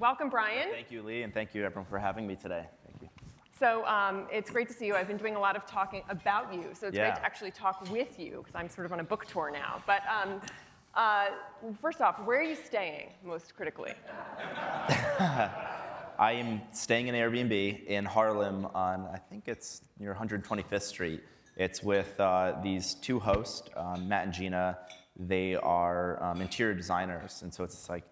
welcome, Brian. Thank you, Lee, and thank you, everyone, for having me today. Thank you. So it's great to see you. I've been doing a lot of talking about you, so it's great to actually talk with you, because I'm sort of on a book tour now. But first off, where are you staying, most critically? I am staying in an Airbnb in Harlem on, I think it's near 125th Street. It's with these two hosts, Matt and Gina. They are interior designers, and so it's like,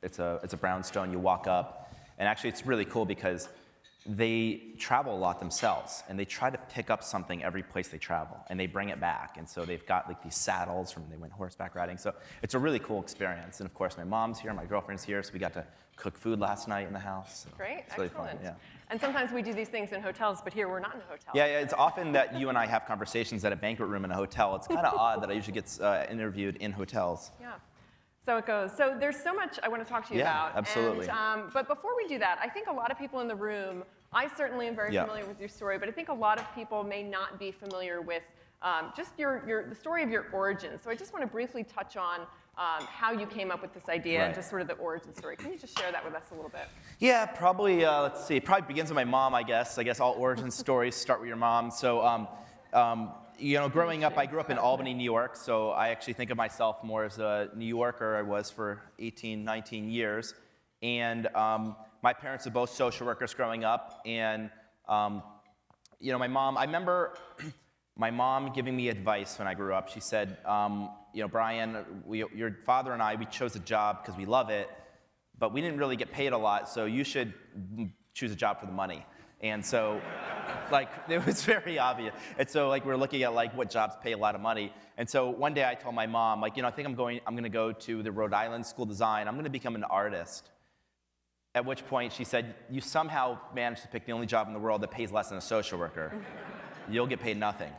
it's a brownstone. You walk up, and actually it's really cool because they travel a lot themselves, and they try to pick up something every place they travel, and they bring it back. And so they've got like these saddles from they went horseback riding. So it's a really cool experience. And of course, my mom's here, my girlfriend's here, so we got to cook food last night in the house. So great, it's really excellent. fun, yeah. And sometimes we do these things in hotels, but here we're not in a hotel. Yeah, it's often that you and I have conversations at a banquet room in a hotel. It's kind of odd that I usually get interviewed in hotels. Yeah. So it goes. So there's so much I want to talk to you about. Yeah, absolutely. And, but before we do that, I think a lot of people in the room, I certainly am very familiar with your story, but I think a lot of people may not be familiar with just the story of your origins. So I just want to briefly touch on how you came up with this idea and just sort of the origin story. Can you just share that with us a little bit? Yeah, probably, let's see, it probably begins with my mom, I guess. I guess all origin stories start with your mom. So, you know, growing up, I grew up in Albany, New York, so I actually think of myself more as a New Yorker. I was for 18, 19 years. And my parents were both social workers growing up. And, you know, my mom, I remember my mom giving me advice when I grew up. She said, you know, Brian, your father and I, we chose a job because we love it, but we didn't really get paid a lot, so you should choose a job for the money. And so, like, it was very obvious. And so, like, we're looking at, like, what jobs pay a lot of money. And so one day I told my mom, like, you know, I think I'm going to go to the Rhode Island School of Design. I'm going to become an artist. At which point she said, you somehow managed to pick the only job in the world that pays less than a social worker. You'll get paid nothing.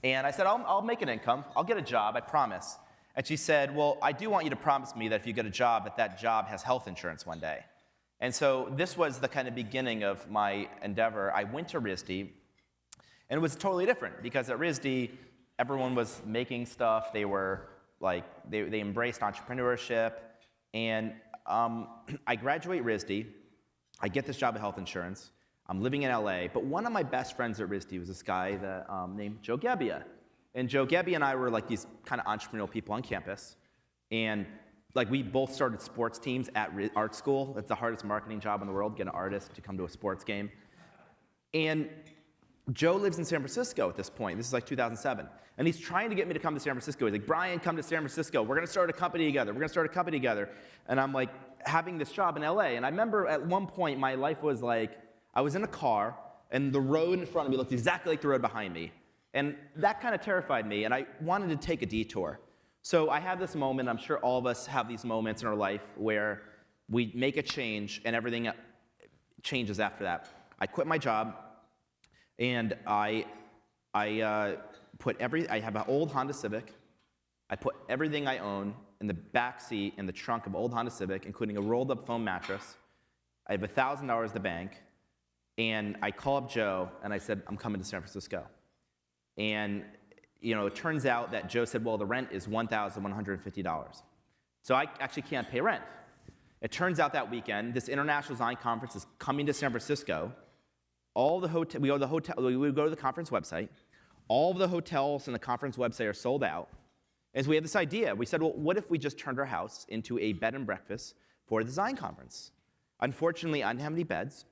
And I said, I'll make an income. I'll get a job, I promise. And she said, well, I do want you to promise me that if you get a job, that job has health insurance one day. And so this was the kind of beginning of my endeavor. I went to RISD, and it was totally different because at RISD, everyone was making stuff. They were like, they embraced entrepreneurship. And I graduate RISD. I get this job at health insurance. I'm living in LA, but one of my best friends at RISD was this guy that, named Joe Gebbia. And Joe Gebbia and I were like these kind of entrepreneurial people on campus. And like we both started sports teams at art school. That's the hardest marketing job in the world, get an artist to come to a sports game. And Joe lives in San Francisco at this point. This is like 2007. And he's trying to get me to come to San Francisco. He's like, Brian, come to San Francisco. We're going to start a company together. We're going to start a company together. And I'm like having this job in LA. And I remember at one point my life was like, I was in a car, and the road in front of me looked exactly like the road behind me. And that kind of terrified me, and I wanted to take a detour. So I had this moment, I'm sure all of us have these moments in our life where we make a change, and everything changes after that. I quit my job, and I have an old Honda Civic. I put everything I own in the back seat in the trunk of an old Honda Civic, including a rolled-up foam mattress. I have $1,000 at the bank. And I called up Joe, and I said, I'm coming to San Francisco. And you know, it turns out that Joe said, well, the rent is $1,150. So I actually can't pay rent. It turns out that weekend, this International Design Conference is coming to San Francisco. We go to the conference website. All of the hotels in the conference website are sold out. And so we had this idea. We said, well, what if we just turned our house into a bed and breakfast for a design conference? Unfortunately, I didn't have any beds.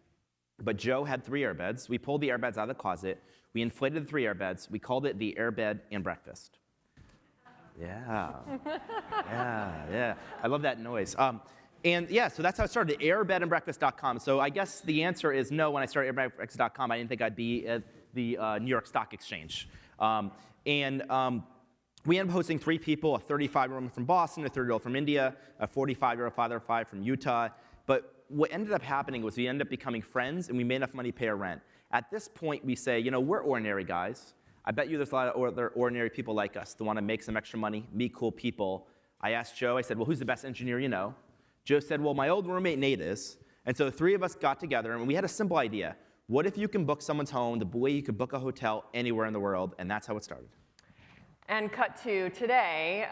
But Joe had 3 airbeds. We pulled the airbeds out of the closet. We inflated the 3 airbeds. We called it the Airbed and Breakfast. Yeah. Yeah. I love that noise. And yeah, so that's how it started, airbedandbreakfast.com. So I guess the answer is no. When I started airbedandbreakfast.com, I didn't think I'd be at the New York Stock Exchange. We ended up hosting 3 people, a 35-year-old woman from Boston, a 30-year-old from India, a 45-year-old father of 5 from Utah. But what ended up happening was we ended up becoming friends, and we made enough money to pay our rent. At this point, we say, you know, we're ordinary guys. I bet you there's a lot of other ordinary people like us that want to make some extra money, meet cool people. I asked Joe, I said, well, who's the best engineer you know? Joe said, well, my old roommate Nate is. And so the 3 of us got together, and we had a simple idea. What if you can book someone's home the way you could book a hotel anywhere in the world? And that's how it started. And cut to today,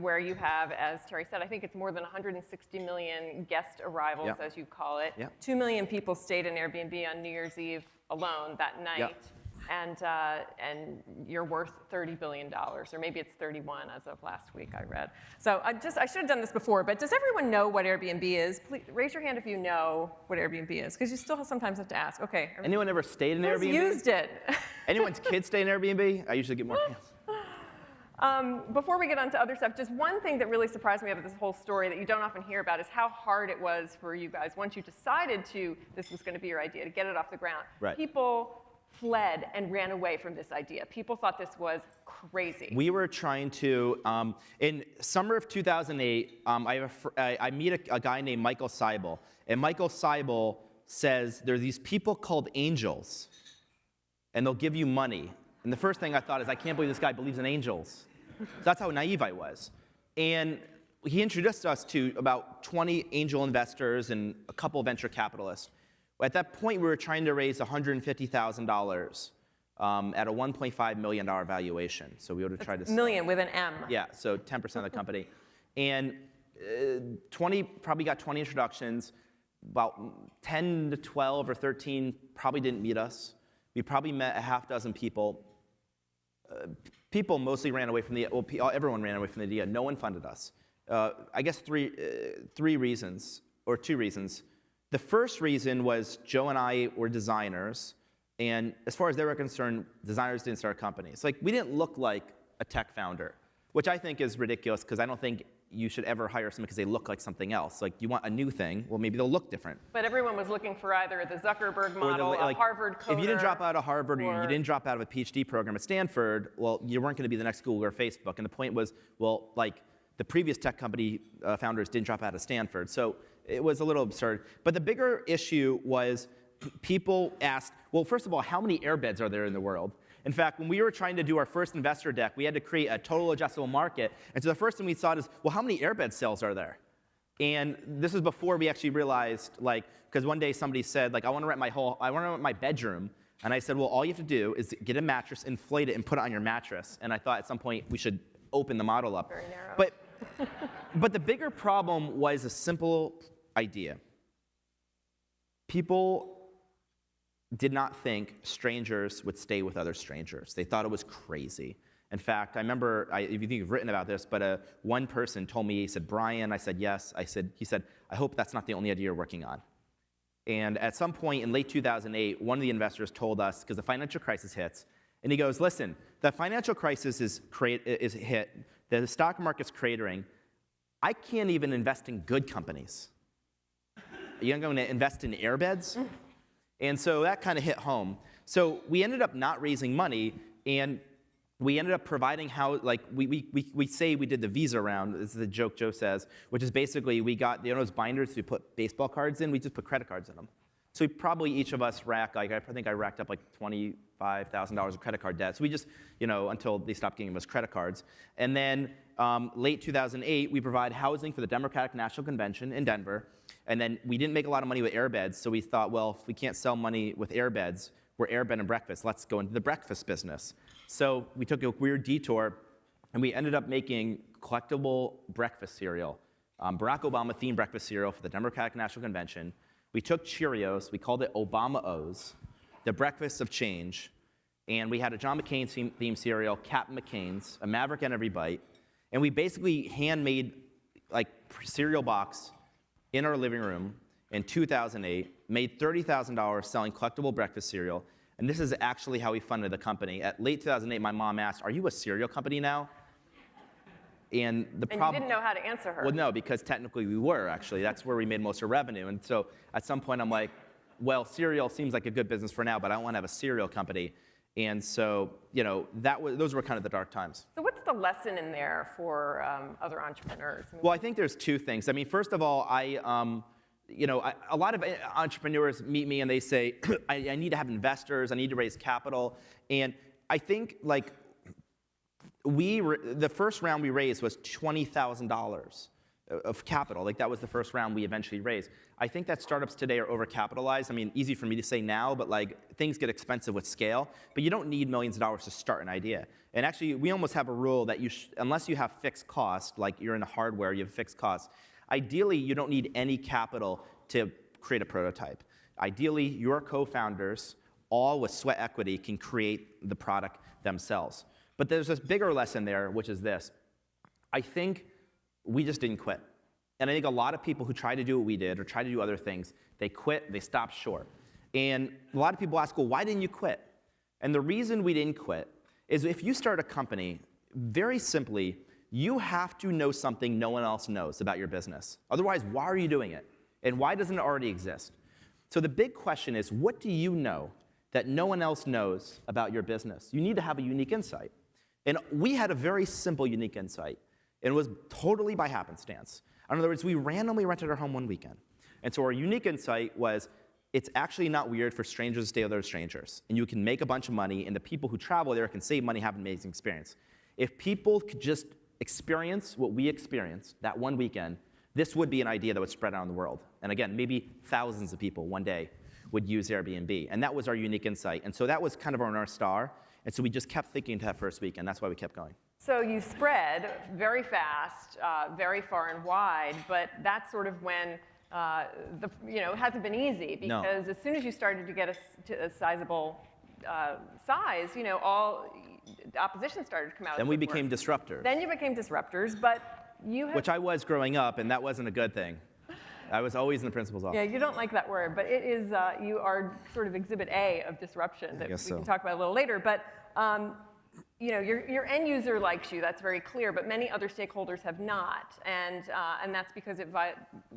where you have, as Terry said, I think it's more than 160 million guest arrivals, Yep. as you call it. Yep. 2 million people stayed in Airbnb on New Year's Eve alone that night. Yep. And you're worth $30 billion, or maybe it's 31 as of last week, I read. So I should have done this before, but does everyone know what Airbnb is? Please raise your hand if you know what Airbnb is, because you still sometimes have to ask. Okay. Anyone ever stayed in Who's Airbnb? used it? Anyone's kids stay in Airbnb? I usually get more hands. Before we get on to other stuff, just one thing that really surprised me about this whole story that you don't often hear about is how hard it was for you guys, once you decided this was going to be your idea, to get it off the ground. Right. People fled and ran away from this idea. People thought this was crazy. We were trying to, in summer of 2008, I meet a guy named Michael Seibel. And Michael Seibel says, there are these people called angels, and they'll give you money. And the first thing I thought is, I can't believe this guy believes in angels. So that's how naive I was. And he introduced us to about 20 angel investors and a couple venture capitalists. At that point, we were trying to raise $150,000 at a $1.5 million valuation. So we would have tried to million with an M. Yeah, so 10% of the company. And probably got 20 introductions. About 10 to 12 or 13 probably didn't meet us. We probably met a half dozen people. People mostly ran away from everyone ran away from the idea. No one funded us. I guess three reasons, or two reasons. The first reason was Joe and I were designers, and as far as they were concerned, designers didn't start companies. Like, we didn't look like a tech founder, which I think is ridiculous, because I don't think you should ever hire someone because they look like something else. Like, you want a new thing, well, maybe they'll look different. But everyone was looking for either the Zuckerberg model, a Harvard coder. If you didn't drop out of Harvard or you didn't drop out of a PhD program at Stanford, well, you weren't going to be the next Google or Facebook. And the point was, well, like, the previous tech company founders didn't drop out of Stanford. So it was a little absurd. But the bigger issue was people asked, well, first of all, how many airbeds are there in the world? In fact, when we were trying to do our first investor deck, we had to create a total addressable market. And so the first thing we thought is, well, how many airbed sales are there? And this was before we actually realized, like, because one day somebody said, like, I want to rent my bedroom. And I said, well, all you have to do is get a mattress, inflate it, and put it on your mattress. And I thought at some point we should open the model up. Very narrow. But the bigger problem was a simple idea. People did not think strangers would stay with other strangers. They thought it was crazy. In fact, I remember, if you think you've written about this, but one person told me, he said, Brian, I said, yes. He said, I hope that's not the only idea you're working on. And at some point in late 2008, one of the investors told us, because the financial crisis hits, and he goes, listen, the financial crisis is hit, the stock market's cratering. I can't even invest in good companies. You're going to invest in airbeds? And so that kind of hit home. So we ended up not raising money, and we ended up providing how, like, we say we did the Visa round. This is the joke Joe says, which is basically we got, you know, those binders we put baseball cards in, we just put credit cards in them. So we probably each of us racked, like, I think I racked up like $25,000 of credit card debt. So we just, you know, until they stopped giving us credit cards. And then late 2008, we provide housing for the Democratic National Convention in Denver. And then we didn't make a lot of money with airbeds, so we thought, well, if we can't sell money with airbeds, we're airbed and breakfast. Let's go into the breakfast business. So we took a weird detour, and we ended up making collectible breakfast cereal, Barack Obama-themed breakfast cereal for the Democratic National Convention. We took Cheerios, we called it Obama O's, the breakfast of change, and we had a John McCain-themed cereal, Captain McCain's, a Maverick in every bite, and we basically handmade, like, cereal box in our living room in 2008, made $30,000 selling collectible breakfast cereal, and this is actually how we funded the company. At late 2008, my mom asked, are you a cereal company now? And you didn't know how to answer her. Well, no, because technically we were, actually. That's where we made most of our revenue. And so at some point, I'm like, well, cereal seems like a good business for now, but I don't want to have a cereal company. And so, you know, those were kind of the dark times. So what's the lesson in there for other entrepreneurs? Well, I think there's two things. I mean, first of all, you know, a lot of entrepreneurs meet me and they say, I need to have investors, I need to raise capital. And I think, like, the first round we raised was $20,000. of capital. Like that was the first round we eventually raised. I think that startups today are overcapitalized. I mean, easy for me to say now, but like things get expensive with scale, but you don't need millions of dollars to start an idea. And actually, we almost have a rule that unless you have fixed cost, like you're in the hardware, you have fixed costs, ideally, you don't need any capital to create a prototype. Ideally, your co-founders, all with sweat equity, can create the product themselves. But there's this bigger lesson there, which is this. I think we just didn't quit. And I think a lot of people who try to do what we did or try to do other things, they quit, they stop short. And a lot of people ask, well, why didn't you quit? And the reason we didn't quit is if you start a company, very simply, you have to know something no one else knows about your business. Otherwise, why are you doing it? And why doesn't it already exist? So the big question is, what do you know that no one else knows about your business? You need to have a unique insight. And we had a very simple, unique insight. And it was totally by happenstance. In other words, we randomly rented our home one weekend. And so our unique insight was, it's actually not weird for strangers to stay with other strangers. And you can make a bunch of money, and the people who travel there can save money, have an amazing experience. If people could just experience what we experienced that one weekend, this would be an idea that would spread out in the world. And again, maybe thousands of people one day would use Airbnb. And that was our unique insight. And so that was kind of our North Star. And so we just kept thinking to that first week, and that's why we kept going. So you spread very fast, very far and wide, but that's sort of when it hasn't been easy, because as soon as you started to get a sizable size, all opposition started to come out. Then we became disruptors. Then you became disruptors, but you have... Which I was growing up, and that wasn't a good thing. I was always in the principal's office. Yeah, you don't like that word, but it is, you are sort of exhibit A of disruption that we can talk about a little later. But your end user likes you, that's very clear, but many other stakeholders have not. And that's because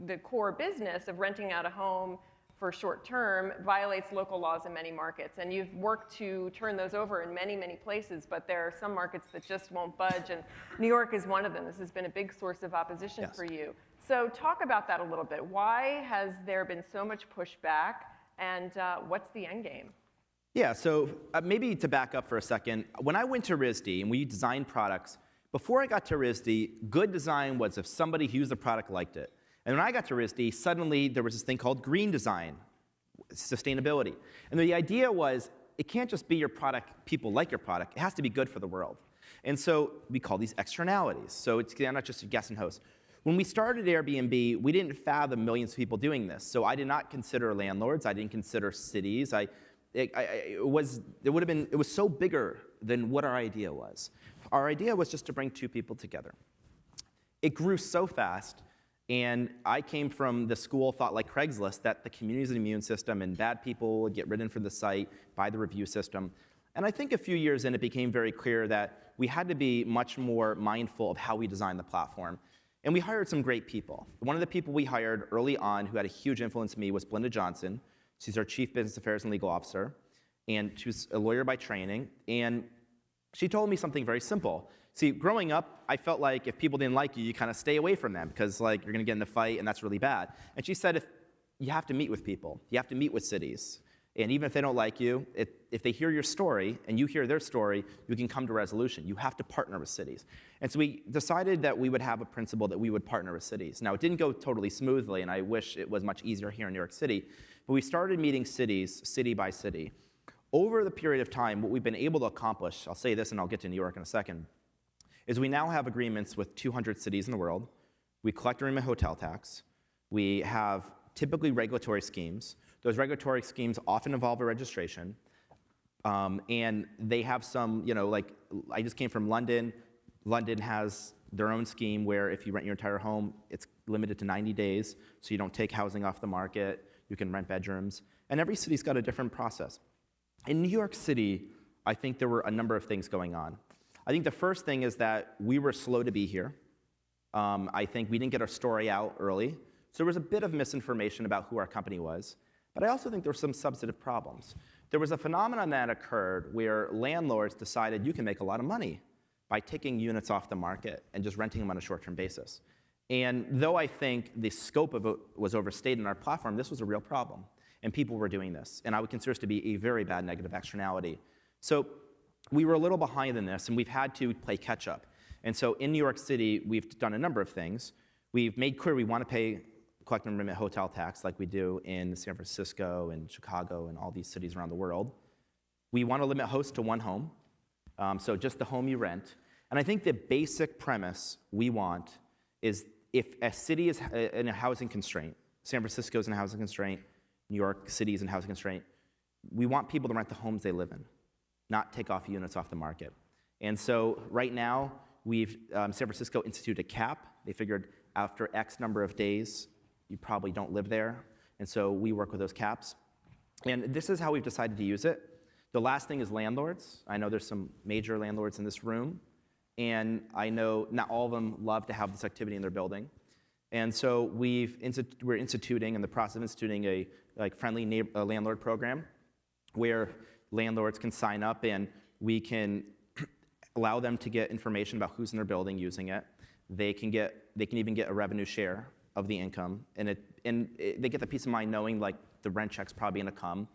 the core business of renting out a home for short term violates local laws in many markets. And you've worked to turn those over in many, many places, but there are some markets that just won't budge, and New York is one of them. This has been a big source of opposition for you. So talk about that a little bit. Why has there been so much pushback, and what's the end game? Yeah, so maybe to back up for a second, when I went to RISD and we designed products, before I got to RISD, good design was if somebody who used the product liked it. And when I got to RISD, suddenly there was this thing called green design, sustainability. And the idea was, it can't just be your product, people like your product, it has to be good for the world. And so we call these externalities. So it's not just a guest and host. When we started Airbnb, we didn't fathom millions of people doing this. So I did not consider landlords, I didn't consider cities. It was so bigger than what our idea was. Our idea was just to bring two people together. It grew so fast, and I came from the school thought like Craigslist that the community is an immune system and bad people would get ridden from the site by the review system. And I think a few years in, it became very clear that we had to be much more mindful of how we designed the platform. And we hired some great people. One of the people we hired early on who had a huge influence on me was Belinda Johnson. She's our Chief Business Affairs and Legal Officer, and she was a lawyer by training, and she told me something very simple. See, growing up, I felt like if people didn't like you, you kind of stay away from them, because like you're gonna get in a fight, and that's really bad. And she said, you have to meet with people. You have to meet with cities. And even if they don't like you, if they hear your story, and you hear their story, you can come to resolution. You have to partner with cities. And so we decided that we would have a principle that we would partner with cities. Now, it didn't go totally smoothly, and I wish it was much easier here in New York City, but we started meeting cities, city by city. Over the period of time, what we've been able to accomplish, I'll say this and I'll get to New York in a second, is we now have agreements with 200 cities in the world. We collect a room and hotel tax. We have typically regulatory schemes. Those regulatory schemes often involve a registration. And they have some, like I just came from London. London has their own scheme where if you rent your entire home, it's limited to 90 days, so you don't take housing off the market. You can rent bedrooms. And every city's got a different process. In New York City, I think there were a number of things going on. I think the first thing is that we were slow to be here. I think we didn't get our story out early. So there was a bit of misinformation about who our company was. But I also think there were some substantive problems. There was a phenomenon that occurred where landlords decided you can make a lot of money by taking units off the market and just renting them on a short-term basis. And though I think the scope of it was overstated in our platform, this was a real problem. And people were doing this. And I would consider this to be a very bad negative externality. So we were a little behind in this, and we've had to play catch up. And so in New York City, we've done a number of things. we've made clear we want to pay collective minimum hotel tax like we do in San Francisco and Chicago and all these cities around the world. We want to limit hosts to one home, so just the home you rent. And I think the basic premise we want is if a city is in a housing constraint, San Francisco is in a housing constraint, New York City is in a housing constraint, we want people to rent the homes they live in, not take off units off the market. And so right now, we've, San Francisco instituted a cap. They figured after X number of days, you probably don't live there. And so we work with those caps. And this is how we've decided to use it. The last thing is landlords. I know there's some major landlords in this room. And I know not all of them love to have this activity in their building. And so we're instituting, in the process of instituting a friendly landlord program where landlords can sign up and we can allow them to get information about who's in their building using it. They can even get a revenue share of the income, and they get the peace of mind knowing like the rent check's probably gonna come.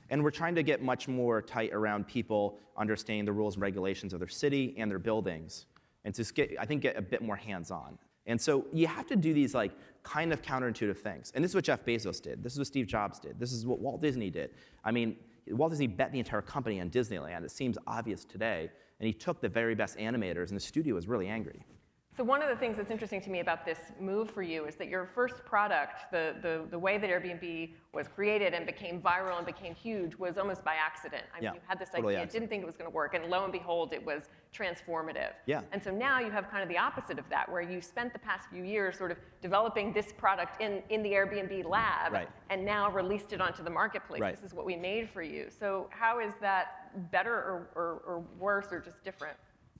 And we're trying to get much more tight around people understanding the rules and regulations of their city and their buildings, and to get a bit more hands-on. And so you have to do these like kind of counterintuitive things. And this is what Jeff Bezos did. This is what Steve Jobs did. This is what Walt Disney did. I mean, Walt Disney bet the entire company on Disneyland. It seems obvious today. And he took the very best animators, and the studio was really angry. So one of the things that's interesting to me about this move for you is that your first product, the way that Airbnb was created and became viral and became huge was almost by accident. I mean, you had this totally idea, didn't think it was going to work, and lo and behold, it was transformative. Yeah. And so now you have kind of the opposite of that, where you spent the past few years sort of developing this product in the Airbnb lab, Right. and now released it onto the marketplace. Right. This is what we made for you. So how is that better or worse or just different?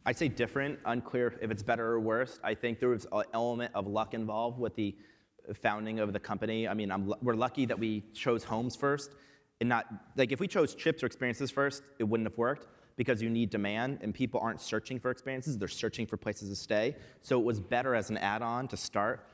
I'd say different, unclear if it's better or worse. I think there was an element of luck involved with the founding of the company. I mean, we're lucky that we chose homes first, and not, like if we chose trips or experiences first, it wouldn't have worked because you need demand, and people aren't searching for experiences, they're searching for places to stay. So it was better as an add-on to start.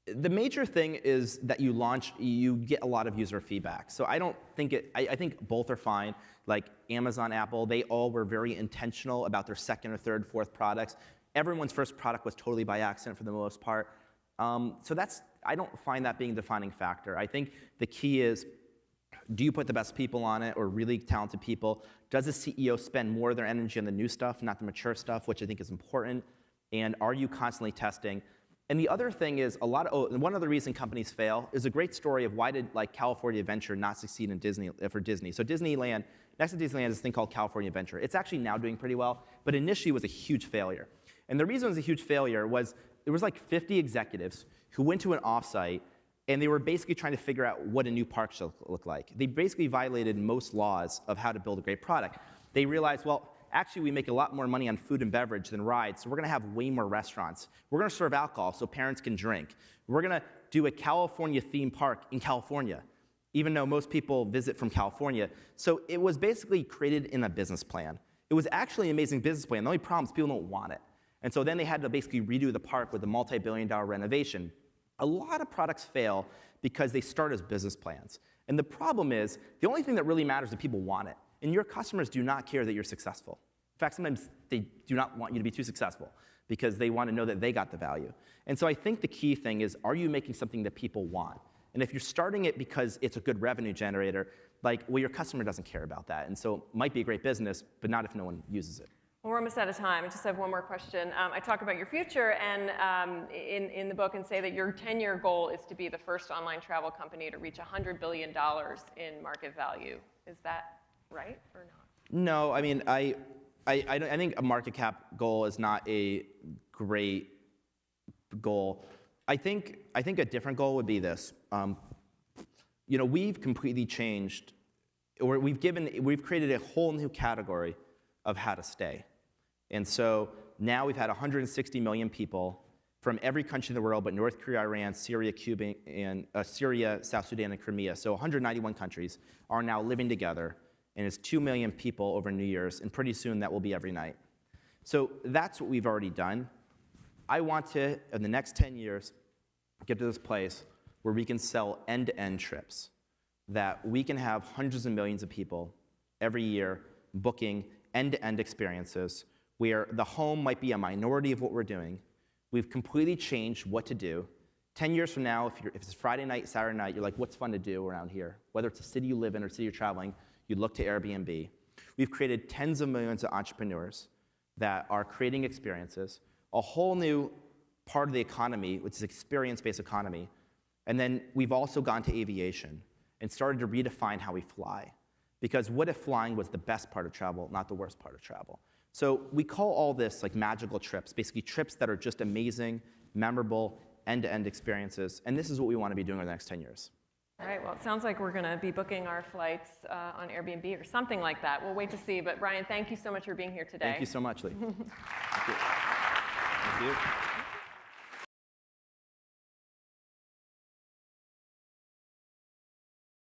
The major thing is that you get a lot of user feedback. So I don't think I think both are fine. Like Amazon, Apple, they all were very intentional about their second or third, fourth products. Everyone's first product was totally by accident for the most part. So I don't find that being a defining factor. I think the key is, do you put the best people on it or really talented people? Does the CEO spend more of their energy on the new stuff, not the mature stuff, which I think is important? And are you constantly testing? And the other thing is one other reason companies fail is a great story of why did like California Adventure not succeed in for Disney. So Disneyland, next to Disneyland is this thing called California Adventure. It's actually now doing pretty well, but initially it was a huge failure. And the reason it was a huge failure was there was like 50 executives who went to an offsite and they were basically trying to figure out what a new park should look like. They basically violated most laws of how to build a great product. They realized, well, actually, we make a lot more money on food and beverage than rides, so we're going to have way more restaurants. We're going to serve alcohol so parents can drink. We're going to do a California theme park in California, even though most people visit from California. So it was basically created in a business plan. It was actually an amazing business plan. The only problem is people don't want it. And so then they had to basically redo the park with a multi-billion-dollar renovation. A lot of products fail because they start as business plans. And the problem is, the only thing that really matters is that people want it. And your customers do not care that you're successful. In fact, sometimes they do not want you to be too successful because they want to know that they got the value. And so I think the key thing is, are you making something that people want? And if you're starting it because it's a good revenue generator, your customer doesn't care about that. And so it might be a great business, but not if no one uses it. Well, we're almost out of time. I just have one more question. I talk about your future and in the book and say that your 10-year goal is to be the first online travel company to reach $100 billion in market value. Is that right or not? No, I mean, I think a market cap goal is not a great goal. I think a different goal would be this. We've completely changed, or we've created a whole new category of how to stay. And so now we've had 160 million people from every country in the world but North Korea, Iran, Syria, Cuba, and Syria, South Sudan, and Crimea. So 191 countries are now living together. And it's 2 million people over New Year's, and pretty soon that will be every night. So that's what we've already done. I want to, in the next 10 years, get to this place where we can sell end-to-end trips, that we can have hundreds of millions of people every year booking end-to-end experiences where the home might be a minority of what we're doing, We've completely changed what to do. 10 years from now, if it's Friday night, Saturday night, you're like, what's fun to do around here? Whether it's a city you live in or a city you're traveling, you look to Airbnb. We've created tens of millions of entrepreneurs that are creating experiences, a whole new part of the economy, which is experience-based economy. And then we've also gone to aviation and started to redefine how we fly. Because what if flying was the best part of travel, not the worst part of travel? So we call all this like magical trips, basically trips that are just amazing, memorable, end-to-end experiences. And this is what we want to be doing over the next 10 years. All right, well, it sounds like we're going to be booking our flights on Airbnb or something like that. We'll wait to see. But Ryan, thank you so much for being here today. Thank you so much, Lee. Thank you. Thank you.